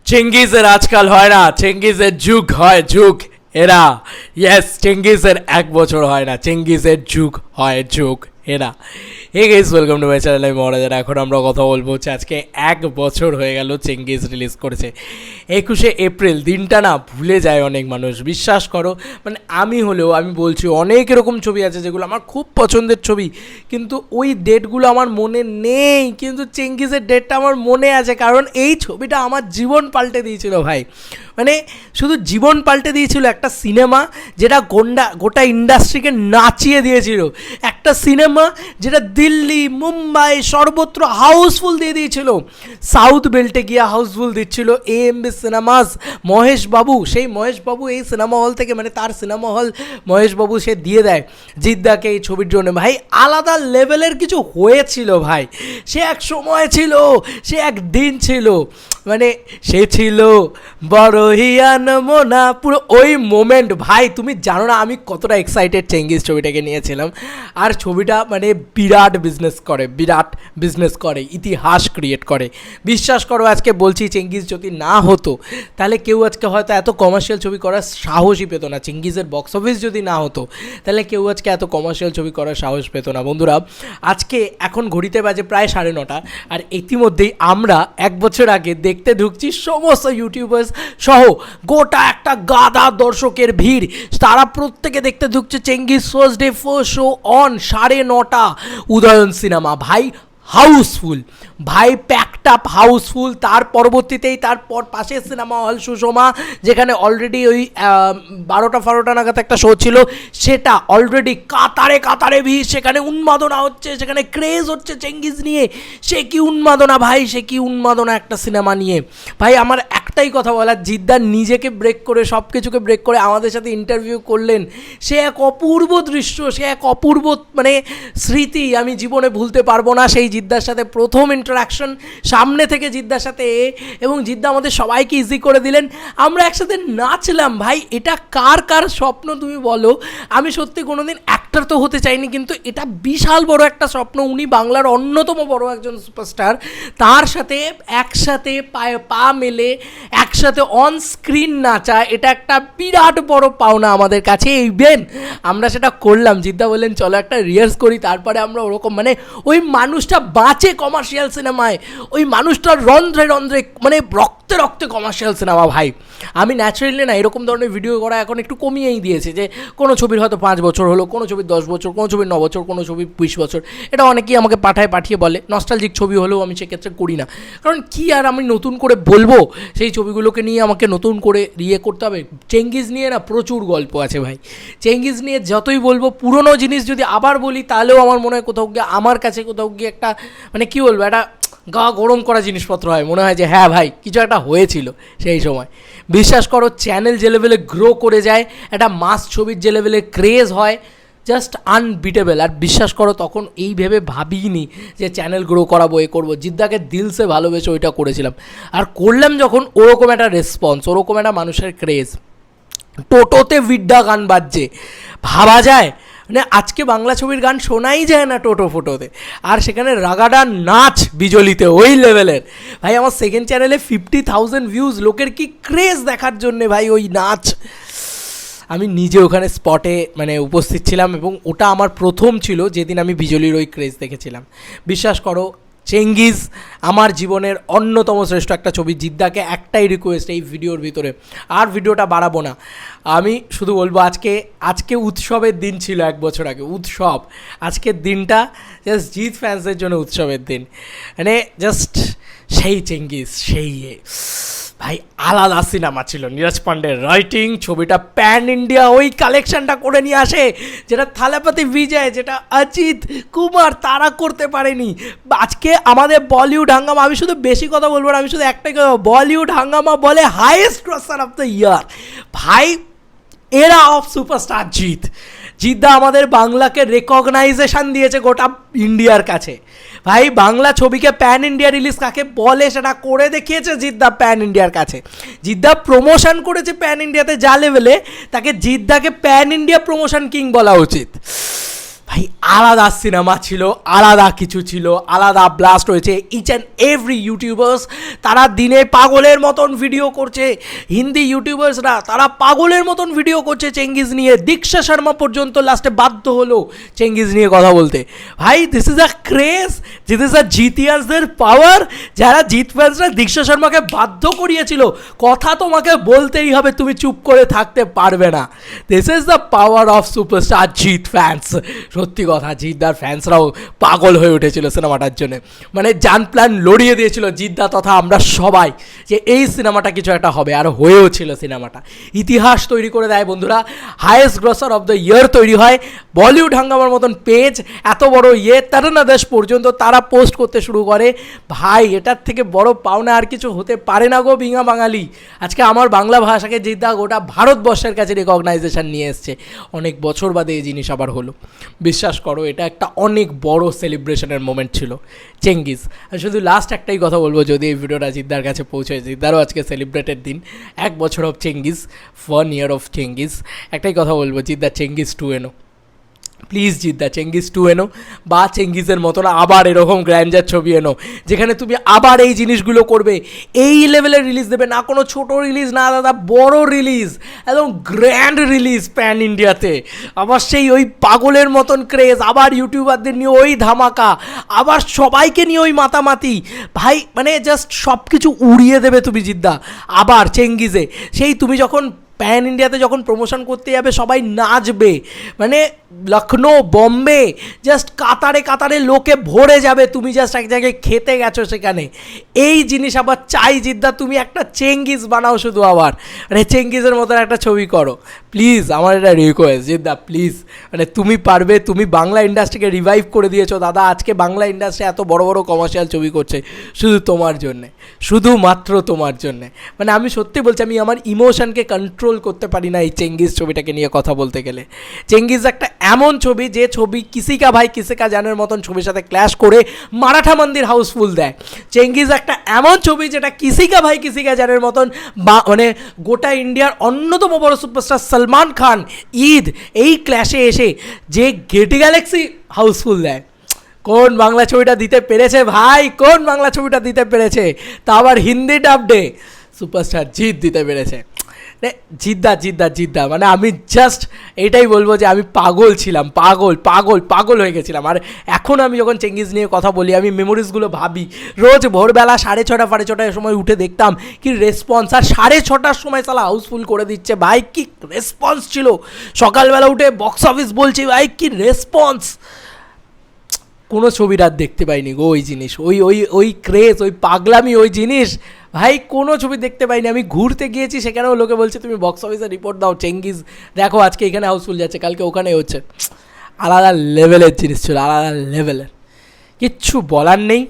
চেঙ্গিজের আজকাল হয় না, চেঙ্গিজের যুগ হয় যুগ। এরা ইয়েস, চেঙ্গিজের 1 বছর হয় না, চেঙ্গিজের যুগ হয় যুগ এরা। Hey guys, welcome to my channel. আমি মহারাজ। এখন আমরা কথা বলবো হচ্ছে আজকে 1 বছর হয়ে গেল চেঙ্গিজ রিলিজ করেছে। 21শে এপ্রিল দিনটা না ভুলে যায় অনেক মানুষ, বিশ্বাস করো। মানে আমি হলেও আমি বলছি, অনেক এরকম ছবি আছে যেগুলো আমার খুব পছন্দের ছবি, কিন্তু ওই ডেটগুলো আমার মনে নেই, কিন্তু চেঙ্গিজের ডেটটা আমার মনে আছে, কারণ এই ছবিটা আমার জীবন পাল্টে দিয়েছিল ভাই। মানে শুধু জীবন পাল্টে দিয়েছিল, একটা সিনেমা যেটা গোটা ইন্ডাস্ট্রিকে নাচিয়ে দিয়েছিল, একটা সিনেমা যেটা দিল্লি মুম্বাই সর্বত্র হাউসফুল দিয়ে দিয়েছিল, সাউথ বেল্টে গিয়ে হাউসফুল দিচ্ছিল AMB সিনেমাস। মহেশ বাবু, সেই মহেশ বাবু এই সিনেমা হল থেকে, মানে তার সিনেমা হল মহেশ বাবু সে দিয়ে দেয় জিদ্দাকে এই ছবির জন্য। ভাই আলাদা লেভেলের কিছু হয়েছিল ভাই, সে এক সময় ছিল, সে এক দিন ছিল, মানে সে ছিল বড়হিয়ান মোনা, পুরো ওই মোমেন্ট। ভাই তুমি জানো না আমি কতটা এক্সাইটেড চেঙ্গিজ ছবিটাকে নিয়েছিলাম। আর ছবিটা মানে বিরাট বিজনেস করে, ইতিহাস ক্রিয়েট করে। বিশ্বাস করো, আজকে বলছি চেঙ্গিজ যদি না হতো তাহলে কেউ আজকে হয়তো এত কমার্শিয়াল ছবি করার সাহসই পেতো না। চেঙ্গিজের বক্স অফিস যদি না হতো তাহলে কেউ আজকে এত কমার্শিয়াল ছবি করার সাহস পেতো না। বন্ধুরা, আজকে এখন ঘড়িতে বাজে প্রায় 9:30, আর ইতিমধ্যেই আমরা 1 বছর আগে দেখতে ঢুকছি সমস্ত ইউটিউবার্স সহ গোটা একটা গাদা দর্শকের ভিড়, তারা প্রত্যেকে দেখতে ঢুকছে Chengiz first day first show on 9:30 Udayan cinema. ভাই হাউসফুল, ভাই প্যাকড আপ হাউসফুল। তার পরবর্তীতেই তারপর পাশের সিনেমা হল সুষমা, যেখানে অলরেডি ওই 12টা নাগাদ একটা শো ছিল, সেটা অলরেডি কাতারে ভিড়, সেখানে উন্মাদনা হচ্ছে, সেখানে ক্রেজ হচ্ছে চেঙ্গিজ নিয়ে। সে কি উন্মাদনা ভাই, সে কি উন্মাদনা একটা সিনেমা নিয়ে। ভাই আমার একটাই কথা বলার, জিদ্দার নিজেকে ব্রেক করে, সব কিছুকে ব্রেক করে আমাদের সাথে ইন্টারভিউ করলেন। সে এক অপূর্ব দৃশ্য, সে এক অপূর্ব মানে স্মৃতি, আমি জীবনে ভুলতে পারবো না সেই জিদ্দার সাথে প্রথম ইন্টারাকশন সামনে থেকে জিদ্দার সাথে। এবং জিদ্দা আমাদের সবাইকে ইজি করে দিলেন, আমরা একসাথে নাচলাম। ভাই এটা কার স্বপ্ন তুমি বলো। আমি সত্যি কোনোদিন অ্যাক্টর তো হতে চাইনি, কিন্তু এটা বিশাল বড় একটা স্বপ্ন। উনি বাংলার অন্যতম বড় একজন সুপারস্টার, তার সাথে একসাথে পা মেলে একসাথে অন স্ক্রিন নাচা, এটা একটা বিরাট বড় পাওনা আমাদের কাছে। ইভেন আমরা সেটা করলাম, জিদ্দা বললেন চলো একটা রিহার্স করি, তারপরে আমরা ওরকম মানে ওই মানুষটা বাঁচে কমার্শিয়াল সিনেমায়, ওই মানুষটা রন্ধ্রে মানে রক্তে কমার্শিয়াল সিনেমা। ভাই আমি ন্যাচারালি না এরকম ধরনের ভিডিও করা এখন একটু কমিয়েই দিয়েছে, যে কোনো ছবির হয়তো 5 বছর হলো, কোনো ছবির 10 বছর, কোনো ছবির 9 বছর, কোনো ছবির 20 বছর। এটা অনেকেই আমাকে পাঠিয়ে বলে, নস্টালজিক ছবি হলেও আমি সেক্ষেত্রে করি না, কারণ কি আর আমি নতুন করে বলবো সেই ছবিগুলোকে নিয়ে, আমাকে নতুন করে করতে হবে। চেঙ্গিজ নিয়ে না প্রচুর গল্প আছে ভাই, চেঙ্গিজ নিয়ে যতই বলবো, পুরনো জিনিস যদি আবার বলি তাহলেও আমার মনে হয় কোথাও গিয়ে, আমার কাছে কোথাও গিয়ে একটা মানে কী বলবো, একটা গা গরম করা জিনিসপত্র হয়, মনে হয় যে হ্যাঁ ভাই কিছু একটা হয়েছিল সেই সময়। বিশ্বাস করো, চ্যানেল যে লেভেলে গ্রো করে যায়, একটা মাস ছবির যে লেভেলে ক্রেজ হয়, জাস্ট আনবিটেবল। আর বিশ্বাস করো তখন এই ভেবে ভাবিনি যে চ্যানেল গ্রো করাবো, করবো। জিদ্দাকে দিলসে ভালোবেসে ওইটা করেছিলাম, আর করলাম যখন ওরকম একটা রেসপন্স, ওরকম একটা মানুষের ক্রেজ। টোটোতে বিড্ডা গান বাজছে, ভাবা যায়? মানে আজকে বাংলা ছবির গান শোনাই যায় না ফোটোতে, আর সেখানে রাগাডা নাচ বিজলিতে ওই লেভেলের। ভাই আমার সেকেন্ড চ্যানেলে 50,000 ভিউজ, লোকের কি ক্রেজ দেখার জন্যে ভাই ওই নাচ। আমি নিজে ওখানে স্পটে মানে উপস্থিত ছিলাম, এবং ওটা আমার প্রথম ছিল যেদিন আমি বিজলির ওই ক্রেজ দেখেছিলাম। বিশ্বাস করো, চেঙ্গিজ আমার জীবনের অন্যতম শ্রেষ্ঠ একটা ছবি। জিদ্দাকে একটাই রিকোয়েস্ট এই ভিডিওর ভিতরে, আর ভিডিওটা বাড়াবো না, আমি শুধু বলবো আজকে উৎসবের দিন ছিল 1 বছর আগে, উৎসব। আজকের দিনটা জাস্ট জিৎ ফ্যান্সদের জন্য উৎসবের দিন, মানে জাস্ট সেই চেঙ্গিজ, সেই ভাই আলাদা সিনেমা ছিল। নীরজ পান্ডের রাইটিং, ছবিটা প্যান ইন্ডিয়া ওই কালেকশনটা করে নিয়ে আসে, যেটা থালাপতি বিজয়, যেটা অজিত কুমার তারা করতে পারেনি। আজকে আমাদের বলিউড হাঙ্গামা, আমি শুধু বেশি কথা বলবো না, আমি শুধু একটাই কথা, বলিউড হাঙ্গামা বলে highest grosser of the year. ভাই এরা অফ সুপারস্টার জিদ্দা আমাদের বাংলাকে রেকগনাইজেশন দিয়েছে গোটা ইন্ডিয়ার কাছে। ভাই বাংলা ছবিকে প্যান ইন্ডিয়া রিলিজ কাকে বলে সেটা করে দেখিয়েছে জিদ্দা প্যান ইন্ডিয়ার কাছে। জিদ্দা প্রমোশন করেছে প্যান ইন্ডিয়াতে যা লেভেলে, তাকে জিদ্দাকে প্যান ইন্ডিয়া প্রমোশন কিং বলা উচিত। ভাই আলাদা সিনেমা ছিল, আলাদা কিছু ছিল, আলাদা ব্লাস্ট হয়েছে। ইচ অ্যান্ড এভরি ইউটিউবার্স তারা দিনে পাগলের মতন ভিডিও করছে, হিন্দি ইউটিউবার্সরা তারা পাগলের মতন ভিডিও করছে চেঙ্গিজ নিয়ে। দীক্ষা শর্মা পর্যন্ত লাস্টে বাধ্য হলো চেঙ্গিজ নিয়ে কথা বলতে। ভাই this is a craze, this is a জিতিয়ার্সদের পাওয়ার, যারা জিত ফ্যান্সরা দীক্ষা শর্মাকে বাধ্য করিয়েছিল কথা তোমাকে বলতেই হবে, তুমি চুপ করে থাকতে পারবে না। This is the power of superstar জিত ফ্যান্স। সত্যি কথা, জিদ্দার ফ্যান্সরাও পাগল হয়ে উঠেছিল সিনেমাটার জন্য, মানে জান প্ল্যান লড়িয়ে দিয়েছিল জিদ্দা তথা আমরা সবাই যে এই সিনেমাটা কিছু একটা হবে, আর হয়েও ছিল সিনেমাটা। ইতিহাস তৈরি করে দেয় বন্ধুরা, highest grosser of the year তৈরি হয়। বলিউড হাঙ্গামার মতন পেজ এত বড় তারানা দেশ পর্যন্ত তারা পোস্ট করতে শুরু করে। ভাই এটার থেকে বড় পাওনা আর কিছু হতে পারে না গো বিঙা বাঙালি। আজকে আমার বাংলা ভাষাকে জিদ্দা গোটা ভারতবর্ষের কাছে রেকগনাইজেশন নিয়ে এসছে। অনেক বছর বাদে এই জিনিস আবার হলো। বিশ্বাস করো এটা একটা অনেক বড় সেলিব্রেশনের মোমেন্ট ছিল চেঙ্গিজ। আর শুধু লাস্ট একটাই কথা বলবো, যদি এই ভিডিওটা জিদ্দার কাছে পৌঁছয়, জিদ্দারও আজকে সেলিব্রেটেড দিন, 1 বছর of Chengiz, 1 year of Chengiz. একটাই কথা বলবো, জিদ্দা চেঙ্গিজ 2 এনো, প্লিজ জিদ্দা চেঙ্গিজ 2 এনো, বা চেঙ্গিজের মতন আবার এরকম গ্র্যান্ডার ছবি এনো যেখানে তুমি আবার এই জিনিসগুলো করবে, এই লেভেলের রিলিজ দেবে, না কোনো ছোট রিলিজ, না দাদা বড় রিলিজ, একদম গ্র্যান্ড রিলিজ প্যান ইন্ডিয়াতে। আবার সেই ওই পাগলের মতন ক্রেজ, আবার ইউটিউবারদের নিয়ে ওই ধামাকা, আবার সবাইকে নিয়ে ওই মাতামাতি। ভাই মানে জাস্ট সব কিছু উড়িয়ে দেবে তুমি জিদ্দা আবার চেঙ্গিজে। সেই তুমি যখন প্যান ইন্ডিয়াতে যখন প্রমোশন করতে যাবে সবাই নাচবে, মানে লখনৌ বম্বে জাস্ট কাতারে কাতারে লোকে ভরে যাবে, তুমি জাস্ট এক জায়গায় খেতে গেছো সেখানে। এই জিনিস আবার চাই জিদ্দা, তুমি একটা চেঙ্গিজ বানাও শুধু, আবার মানে চেঙ্গিজের মতন একটা ছবি করো প্লিজ। আমার এটা রিকোয়েস্ট জিদ্দা প্লিজ, মানে তুমি পারবে, তুমি বাংলা ইন্ডাস্ট্রিকে রিভাইভ করে দিয়েছো দাদা। আজকে বাংলা ইন্ডাস্ট্রি এত বড় বড় কমার্শিয়াল ছবি করছে শুধু তোমার জন্যে, শুধুমাত্র তোমার জন্যে। মানে আমি সত্যি বলছি, আমি আমার ইমোশনকে কন্ট্রোল করতে পারি না এই চেঙ্গিজ ছবিটাকে নিয়ে কথা বলতে গেলে। চেঙ্গিজ একটা এমন ছবি যে ছবি কিসি কা ভাই কিসি কা জানের মতন ছবির সাথে ক্ল্যাশ করে মারাঠা মন্দির হাউসফুল দেয়। চেঙ্গিজ একটা এমন ছবি যেটা কিসি কা ভাই কিসি কা জানের মতন মানে গোটা ইন্ডিয়ার অন্যতম বড় সুপারস্টার সলমান খান ঈদ এই ক্ল্যাশে এসে যে গেটি গ্যালাক্সি হাউসফুল দেয়। কোন বাংলা ছবিটা দিতে পেরেছে ভাই, কোন বাংলা ছবিটা দিতে পেরেছে, তা আবার হিন্দি ডাবডে সুপারস্টার জিৎ দিতে পেরেছে। জিদ্দা জিদ্দা জিদ্দা, মানে আমি জাস্ট এইটাই বলবো যে আমি পাগল ছিলাম, পাগল পাগল পাগল হয়ে গেছিলাম। আর এখন আমি যখন চেঙ্গিজ নিয়ে কথা বলি, আমি মেমোরিজগুলো ভাবি। রোজ ভোরবেলা 6:30 5:30 সময় উঠে দেখতাম কি রেসপন্স, আর 6:30 সময় সালা হাউসফুল করে দিচ্ছে। ভাই কি রেসপন্স ছিল, সকালবেলা উঠে বক্স অফিস বলছি, ভাই কি রেসপন্স। কোনো ছবির আর দেখতে পাইনি গো ওই জিনিস, ওই ওই ওই ক্রেজ, ওই পাগলামি, ওই জিনিস ভাই কোনো ছবি দেখতে পাইনি। আমি ঘুরতে গিয়েছি, সেখানেও লোকে বলছে তুমি বক্স অফিসে রিপোর্ট দাও, চেঙ্গিজ দেখো আজকে এখানে হাউসফুল যাচ্ছে, কালকে ওখানে হচ্ছে। আলাদা লেভেলের জিনিস ছিল, আলাদা লেভেলের, কিচ্ছু বলার নেই।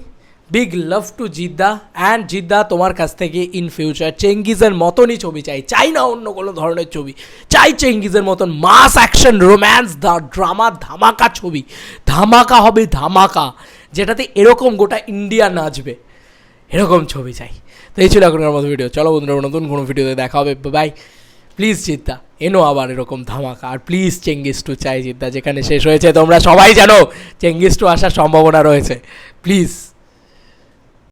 Big love to Jeddah, and Jeddah তোমার কাছ থেকে ইন ফিউচার চেঙ্গিজের মতনই ছবি চাই, চাই না অন্য কোনো ধরনের ছবি, চাই চেঙ্গিজের মতন মাস অ্যাকশন রোম্যান্স ড্রামা ধামাকা ছবি। ধামাকা হবে ধামাকা, যেটাতে এরকম গোটা ইন্ডিয়া নাচবে, এরকম ছবি চাই। তো এই ছিল এখনকার মতো ভিডিও। চলো বন্ধুরা নতুন কোনো ভিডিওতে দেখা হবে, বাই। প্লিজ জিদ্দা এনো আবার এরকম ধামাকা, আর প্লিজ চেঙ্গিজ 2 চাই জিদ্দা, যেখানে শেষ হয়েছে তোমরা সবাই জানো চেঙ্গিজ 2 আসার সম্ভাবনা রয়েছে, প্লিজ।